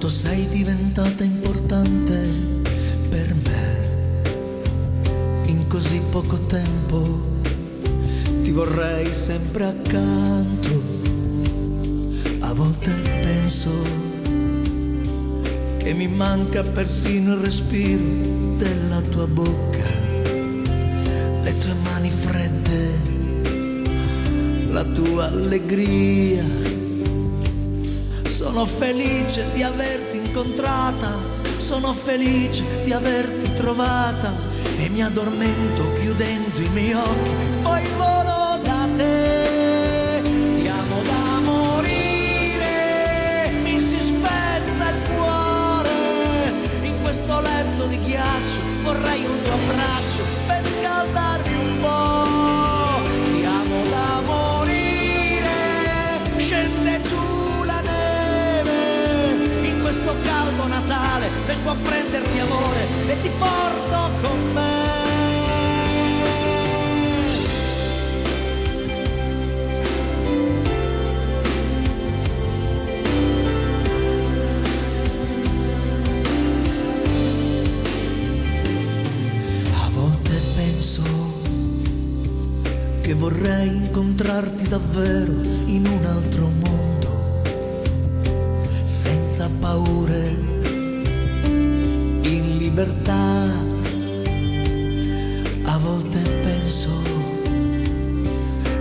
quanto sei diventata importante per me. In così poco tempo ti vorrei sempre accanto. A volte penso che mi manca persino il respiro della tua bocca, le tue mani fredde, la tua allegria. Sono felice di averti incontrata, sono felice di averti trovata e mi addormento chiudendo i miei occhi, poi volo da te. Ti amo da morire, mi si spezza il cuore, in questo letto di ghiaccio vorrei un tuo abbraccio per scaldarmi un po'. Ti amo da morire, scende giù la neve, in questo caldo Natale vengo a prenderti amore e ti porto con me. A volte penso che vorrei incontrarti davvero in un altro mondo, senza paure, in libertà. A volte penso,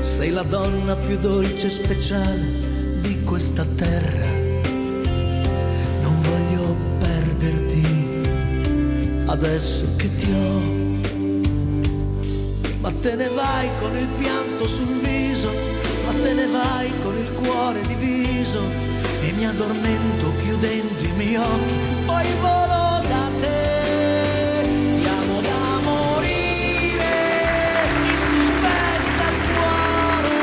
sei la donna più dolce e speciale di questa terra. Non voglio perderti adesso che ti ho. Ma te ne vai con il pianto sul viso, ma te ne vai con il cuore diviso e mi addormento chiudendo i miei occhi, poi volo da te. Ti amo da morire, mi si spezza il cuore,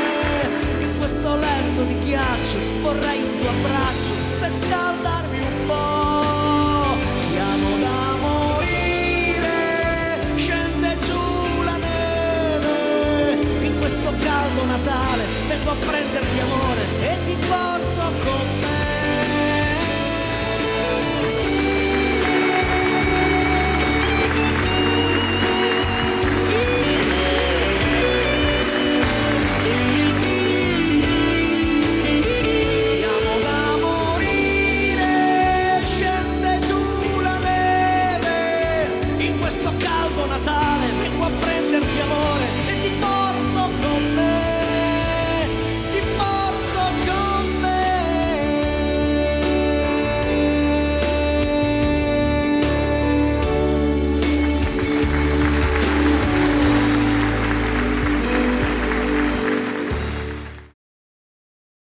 in questo letto di ghiaccio vorrei un tuo abbraccio per scaldarmi un po'. Ti amo da morire, scende giù la neve, in questo caldo Natale vengo a prenderti amore e ti porto con me.